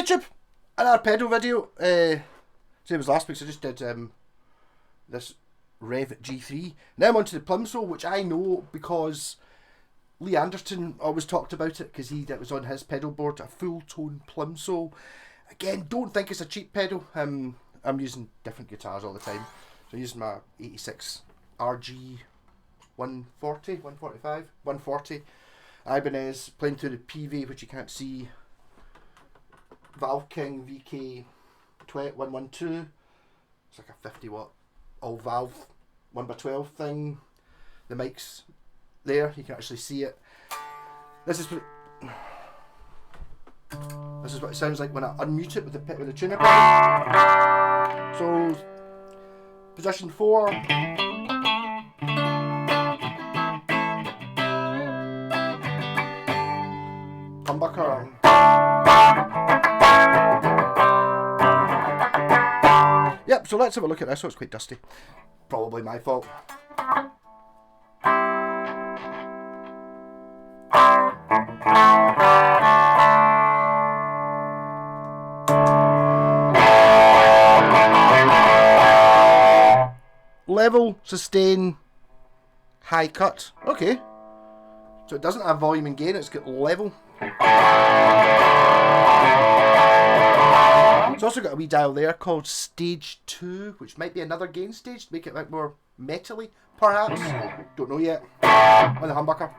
YouTube! Another pedal video. Same as last week, so I just did this Rev G3. Now I'm on to the Plimsoul, which I know because Lee Anderton always talked about it because that was on his pedal board, a Fulltone Plimsoul. Again, don't think it's a cheap pedal. I'm using different guitars all the time. So I'm using my 86 RG 140, 145, 140 Ibanez, playing through the peavey, which you can't see. Valve King VK 112. It's like a 50 watt all valve 1x12 thing. The mic's there, you can actually see it. This is what it sounds like when I unmute it with the tuner pedal. So position 4. Humbucker. Yep, so let's have a look at this. Oh, it's quite dusty. Probably my fault. Level, sustain, high cut. Okay. So it doesn't have volume and gain, it's got level. It's also got a wee dial there called Stage 2, which might be another gain stage to make it a bit more metally, perhaps. Don't know yet. On the humbucker.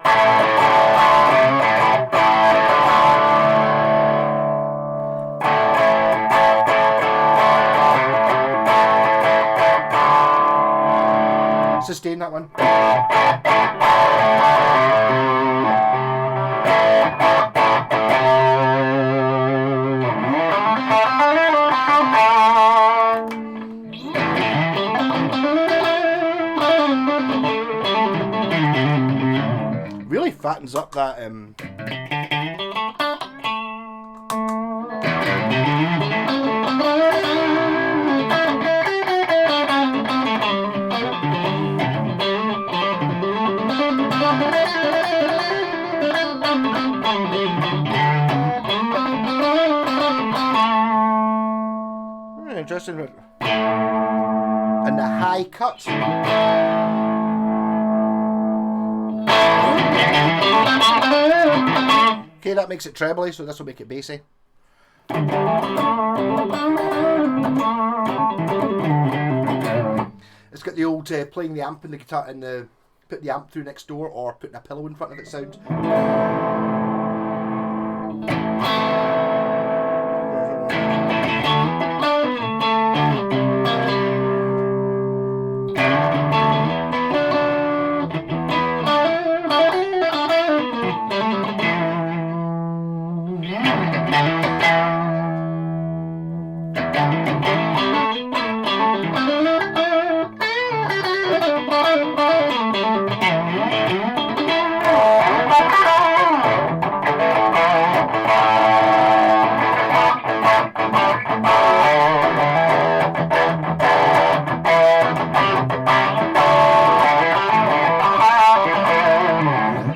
Sustain that one. Really fattens up that interesting. And the high cut. Okay, that makes it trebly, so this will make it bassy. It's got the old playing the amp and the guitar and the put the amp through next door or putting a pillow in front of it sound.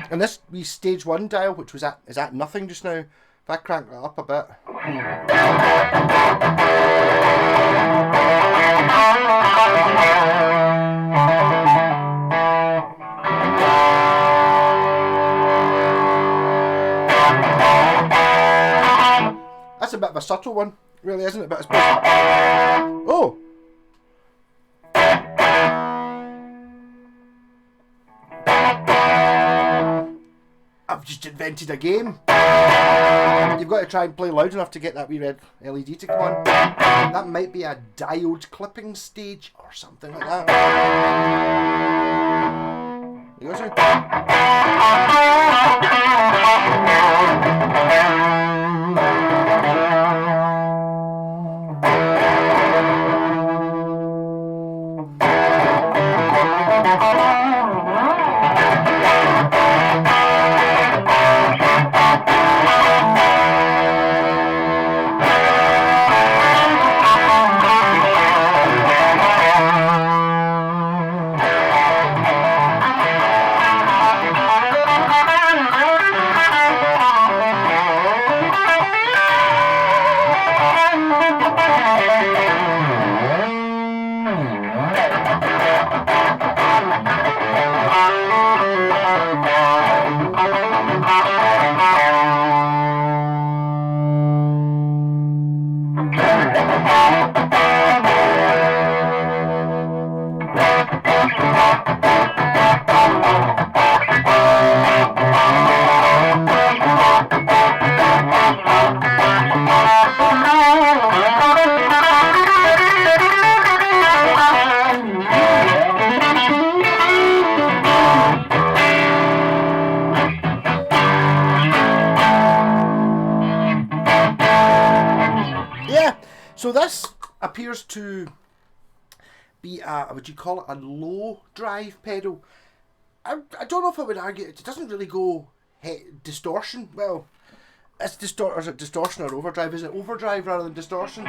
And this wee stage 1 dial, which was is at nothing just now, if I crank that up a bit. That's a bit of a subtle one, really, isn't it? But it's oh! I've just invented a game. You've got to try and play loud enough to get that wee red LED to come on. That might be a diode clipping stage or something like that. You go, sir. So this appears to be a, would you call it a low drive pedal? I don't know if I would argue it doesn't really go distortion. Well, it's or is it distortion or overdrive? Is it overdrive rather than distortion?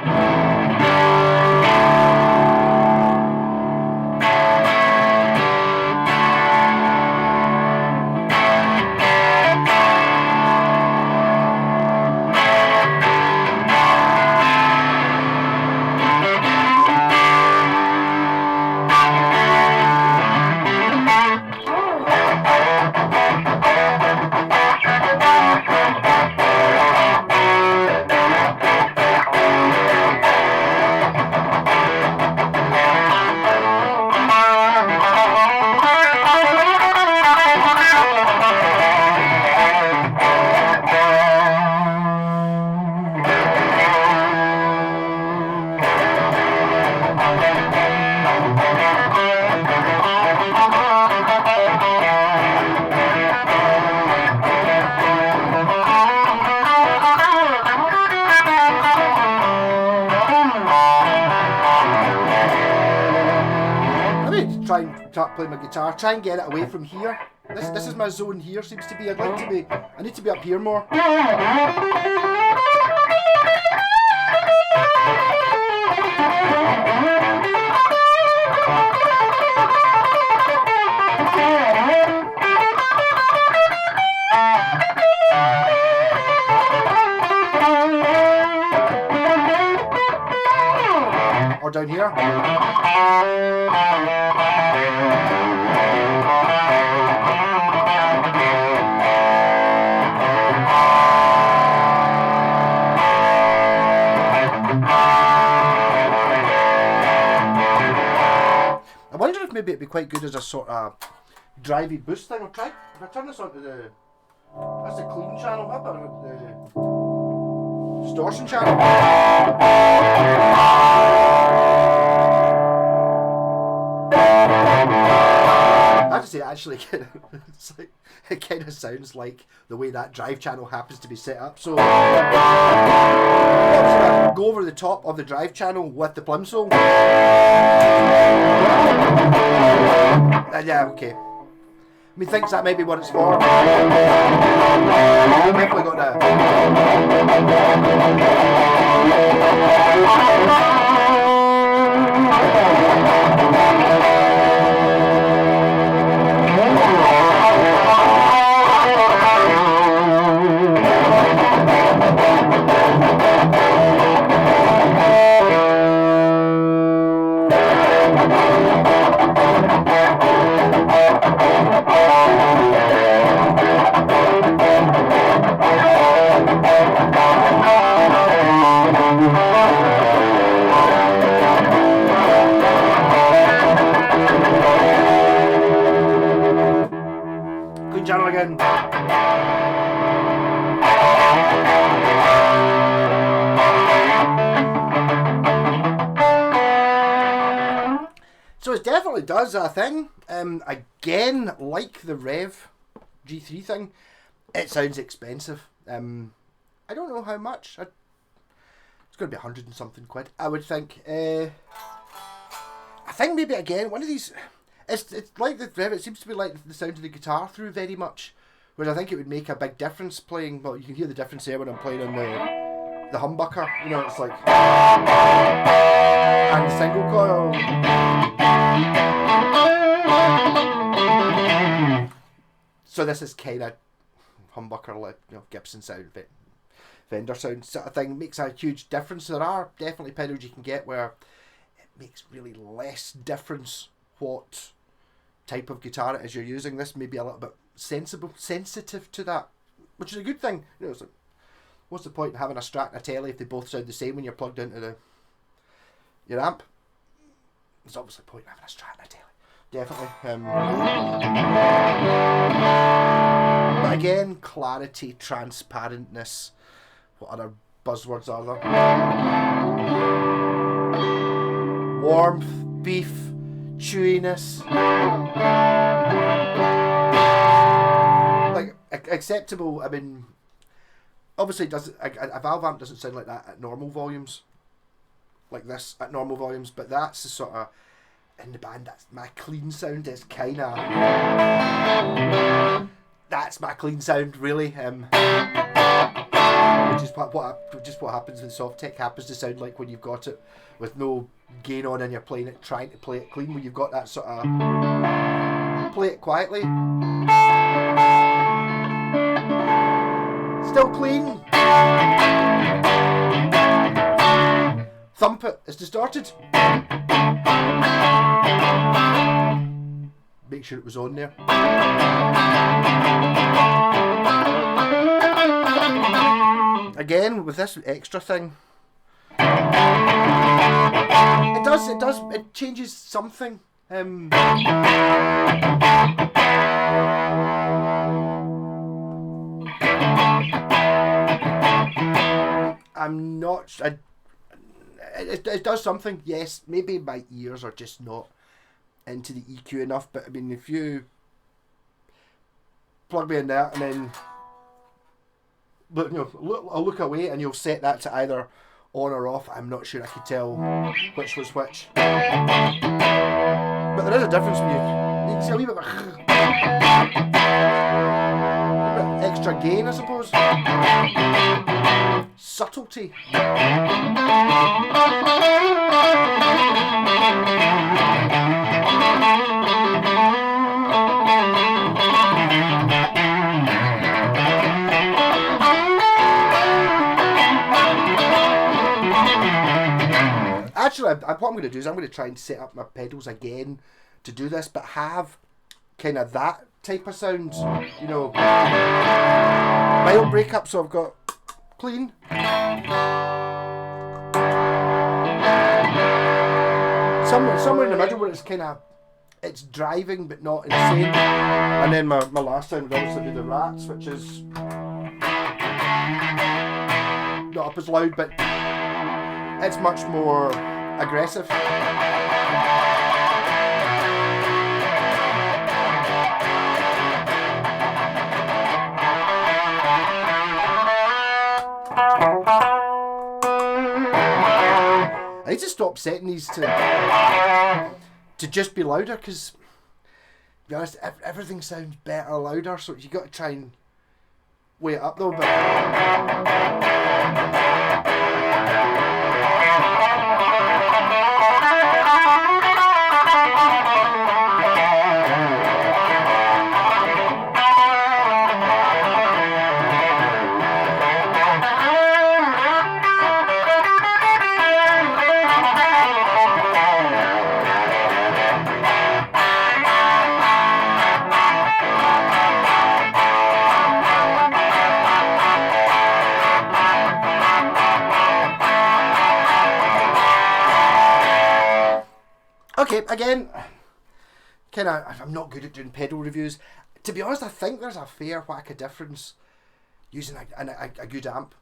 Try and play my guitar. Try and get it away from here. This is my zone here. Seems to be. I need to be up here more. Or down here. I wonder if maybe it'd be quite good as a sort of drivey boost thing. I'll try. If I turn this onto the, that's the clean channel. How about the distortion channel? I have to say, actually, it's like, it kind of sounds like the way that drive channel happens to be set up. So, I'll go over the top of the drive channel with the Plimsoul. Yeah, okay. I mean, thinks that might be what it's for. Definitely got that. Clean channel again. So it definitely does a thing. Again, like the Rev G3 thing, it sounds expensive. I don't know how much. It's going to be 100 and something quid, I would think. I think maybe again one of these. It's like the Rev. It seems to be like the sound of the guitar through very much, whereas I think it would make a big difference playing. Well, you can hear the difference there when I'm playing on the humbucker. You know, it's like and the single coil. So this is kind of humbucker, like, you know, Gibson sound, Fender sound sort of thing. Makes a huge difference. There are definitely pedals you can get where it makes really less difference what type of guitar it is you're using. This may be a little bit sensitive to that, which is a good thing. You know, it's like, what's the point in having a Strat and a Tele if they both sound the same when you're plugged into your amp? There's obviously a point in having a Strat and a Tele. Definitely. But again, clarity, transparentness. What other buzzwords are there? Warmth, beef, chewiness. Like, acceptable. I mean, obviously, a valve amp doesn't sound like that at normal volumes. like this at normal volumes, but that's the sort of, in the band, that's my clean sound. Is kind of, that's my clean sound, really. Which is what happens when soft tech happens to sound like when you've got it with no gain on and you're playing it, trying to play it clean, when you've got that sort of play it quietly, still clean, thump it, it's distorted, make sure it was on there. Again, with this extra thing, it changes something. I'm not. It does something. Yes, maybe my ears are just not into the EQ enough. But I mean, if you plug me in there and then I'll look away and you'll set that to either on or off. I'm not sure I could tell which was which. But there is a difference when you can see a wee bit of extra gain, I suppose. Subtlety. Actually, what I'm going to do is I'm going to try and set up my pedals again to do this, but have kind of that type of sound, you know, mild breakup. So I've got clean, somewhere in the middle where it's kind of, it's driving but not insane, and then my last sound would obviously be the rats, which is not up as loud, but it's much more aggressive. I need to stop setting these to just be louder, because, to be honest, everything sounds better louder, so you got to try and weigh it up though. But okay, again, I'm not good at doing pedal reviews. To be honest, I think there's a fair whack of difference using a good amp.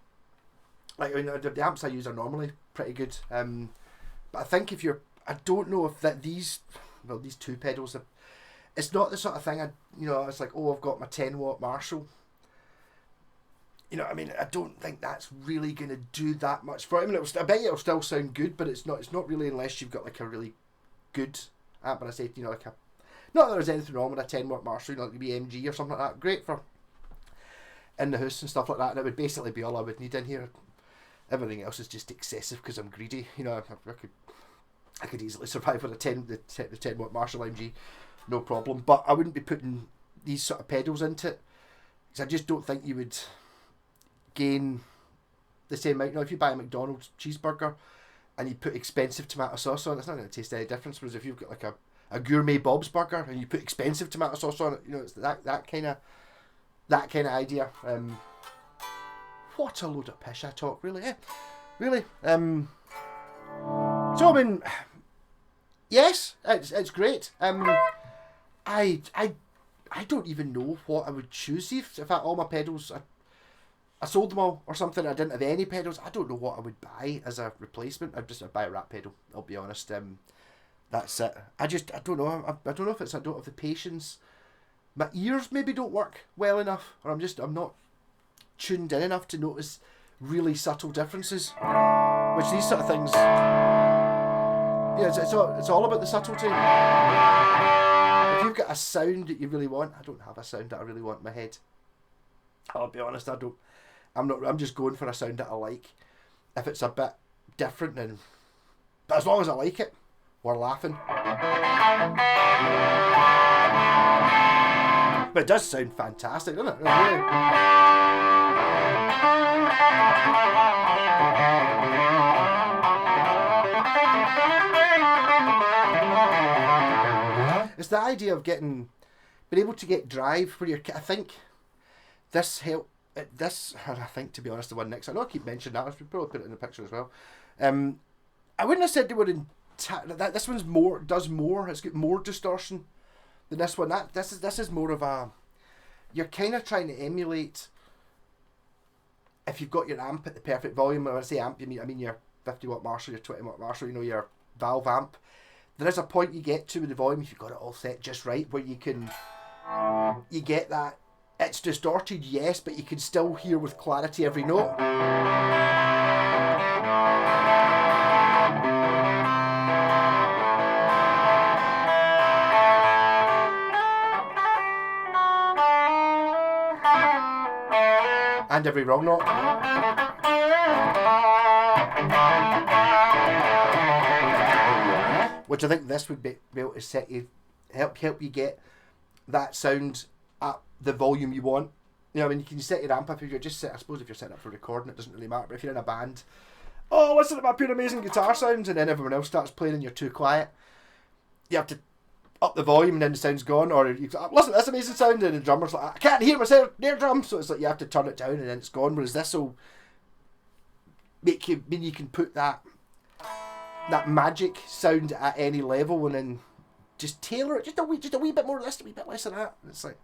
Like, I mean, the amps I use are normally pretty good. But I think if you're, I don't know if these two pedals, it's not the sort of thing it's like, oh, I've got my 10-watt Marshall. You know, I mean, I don't think that's really going to do that much for it. I mean, I bet it'll still sound good, but it's not really, unless you've got like a really good amp. And I say, not that there's anything wrong with a 10-watt Marshall, like the BMG or something like that. Great for in the house and stuff like that. And it would basically be all I would need in here. Everything else is just excessive because I'm greedy. You know, I could easily survive with the 10-watt Marshall MG, no problem. But I wouldn't be putting these sort of pedals into it, because I just don't think you would gain the same amount. You know, if you buy a McDonald's cheeseburger and you put expensive tomato sauce on it, it's not going to taste any different. Whereas if you've got like a gourmet Bob's burger and you put expensive tomato sauce on it, you know, it's that kind of idea. What a load of pish I talk, really. Really. So I mean, yes, it's great. I don't even know what I would choose. See if all my pedals, I sold them all or something, I didn't have any pedals, I don't know what I would buy as a replacement. I'd buy a rat pedal, I'll be honest. That's it. I don't know. I don't know if I don't have the patience. My ears maybe don't work well enough, or I'm not tuned in enough to notice really subtle differences. Which these sort of things, yeah, it's all about the subtlety. If you've got a sound that you really want, I don't have a sound that I really want in my head. I'll be honest, I don't. I'm just going for a sound that I like. If it's a bit different, then, but as long as I like it, we're laughing. But it does sound fantastic, doesn't it? Really. It's the idea of being able to get drive where you're. I think this help. I think, to be honest, the one next. I know I keep mentioning that. I should probably put it in the picture as well. I wouldn't have said they were in. This one's does more. It's got more distortion than this one. This is more of a. You're kind of trying to emulate. If you've got your amp at the perfect volume, when I say amp, I mean your 50 watt Marshall, your 20 watt Marshall. Your valve amp. There is a point you get to with the volume if you've got it all set just right, where you get that. It's distorted, yes, but you can still hear with clarity every note. And every wrong note. Which I think this would be able to set you, help you get that sound at the volume you want. You know, I mean, you can set your amp up if you're just set. I suppose if you're setting up for recording, it doesn't really matter. But if you're in a band, oh, listen to my pure amazing guitar sounds, and then everyone else starts playing and you're too quiet, you have to up the volume and then the sound's gone. Or you listen to this amazing sound, and the drummer's like, I can't hear myself near drum, so it's like you have to turn it down and then it's gone. Whereas this will make you mean you can put that magic sound at any level and then just tailor it just a wee bit more, a wee bit less of that. And it's like.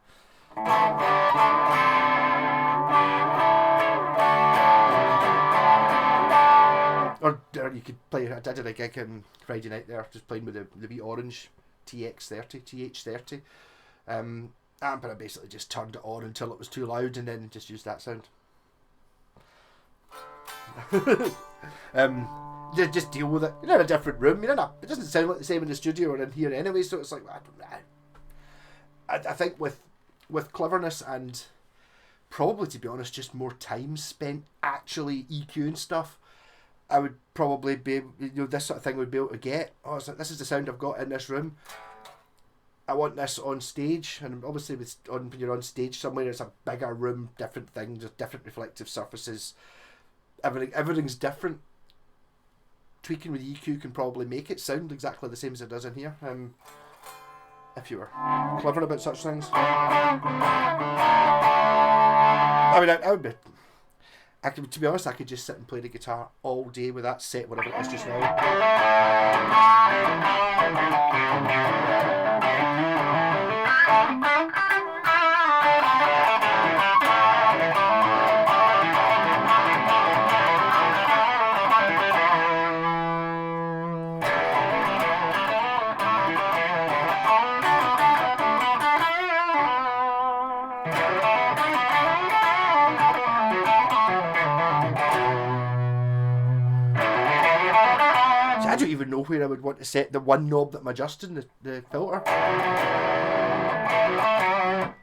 Or you could play. I did a gig on Friday night there, just playing with the wee orange TH30 amp, and I basically just turned it on until it was too loud, and then just used that sound. Just deal with it. You're in a different room. It doesn't sound like the same in the studio or in here anyway. So it's like I think with cleverness and probably, to be honest, just more time spent actually EQing stuff, I would probably be, this sort of thing would be able to get. Oh, it's like, this is the sound I've got in this room. I want this on stage, and obviously when you're on stage somewhere, it's a bigger room, different things, different reflective surfaces. Everything's different. Tweaking with EQ can probably make it sound exactly the same as it does in here. If you were clever about such things. I mean, I would be. To be honest, I could just sit and play the guitar all day with that set, whatever it is just now. I don't even know where I would want to set the one knob that I'm adjusting, the filter.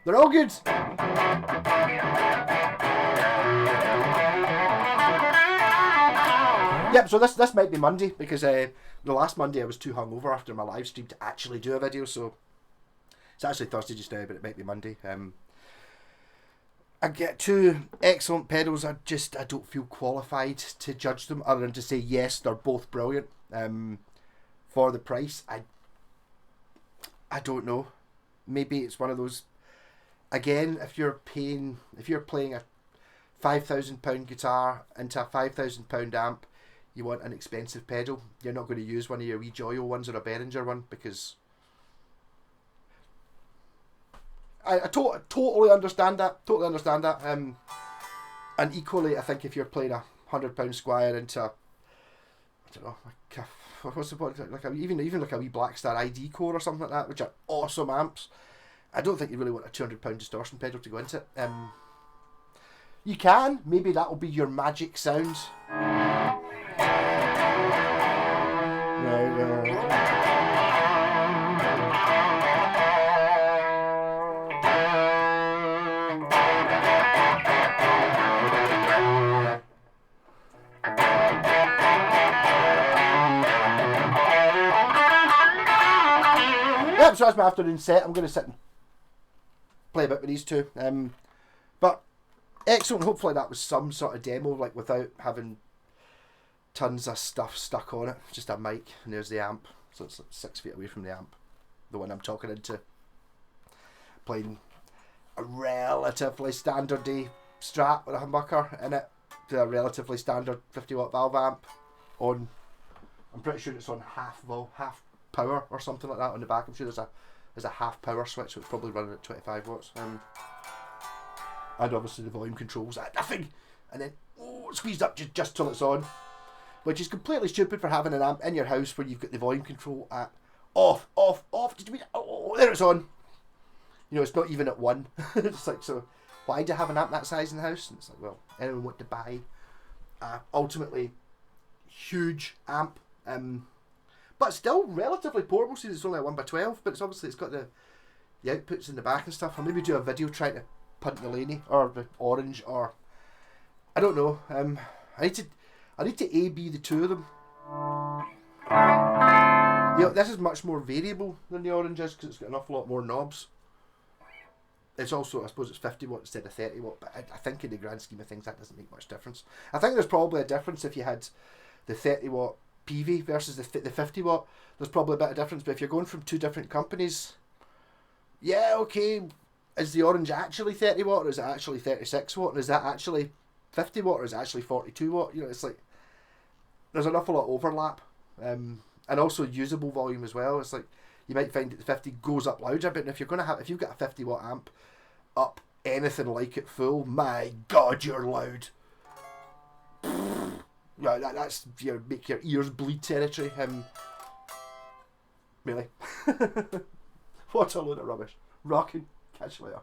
They're all good. Yep, so this might be Monday, because the last Monday I was too hungover after my live stream to actually do a video, so it's actually Thursday just now, but it might be Monday. I get two excellent pedals. I don't feel qualified to judge them, other than to say yes, they're both brilliant. For the price, I don't know. Maybe it's one of those. Again, if you're playing a £5,000 guitar into a £5,000 amp, you want an expensive pedal. You're not going to use one of your wee Joyo ones or a Behringer one, because I totally understand that. And equally, I think if you're playing a £100 Squire into, I don't know, what's the point? Even like a wee Blackstar ID Core or something like that, which are awesome amps, I don't think you really want a £200 distortion pedal to go into it. You can, maybe that will be your magic sound. Yep, so that's my afternoon set. I'm going to sit and play a bit with these two. But excellent. Hopefully that was some sort of demo, like without having tons of stuff stuck on it. Just a mic, and there's the amp. So it's like 6 feet away from the amp, the one I'm talking into. Playing a relatively standard Strat with a humbucker in it to a relatively standard 50-watt valve amp on. I'm pretty sure it's on half power or something like that on the back. I'm sure there's a half power switch, so it's probably running at 25 watts. And obviously the volume controls at nothing, and then squeezed up just till it's on, which is completely stupid for having an amp in your house where you've got the volume control at off. Did you mean? Oh, there it's on. You know, it's not even at 1. It's like, so why do you have an amp that size in the house? And it's like, well, anyone want to buy ultimately huge amp, but still relatively portable, since it's only a 1x12, but it's obviously, it's got the outputs in the back and stuff. I'll maybe do a video trying to punt the Laney or the Orange, or I don't know. I need to A/B the two of them. You know, this is much more variable than the Orange is because it's got an awful lot more knobs. It's also, I suppose, it's 50 watt instead of 30 watt, but I think in the grand scheme of things that doesn't make much difference. I think there's probably a difference if you had the 30 watt peavey versus the 50 watt. There's probably a bit of difference, but if you're going from two different companies, yeah, okay, is the Orange actually 30 watt or is it actually 36 watt? And is that actually 50 watt or is it actually 42 watt? You know, it's like, there's an awful lot of overlap. And also usable volume as well. It's like, you might find that the 50 goes up louder, but if you've got a 50 watt amp up anything like it full, my God, you're loud. Yeah, that's, you know, make your ears bleed territory. Really. What a load of rubbish. Rocking. Catch you later.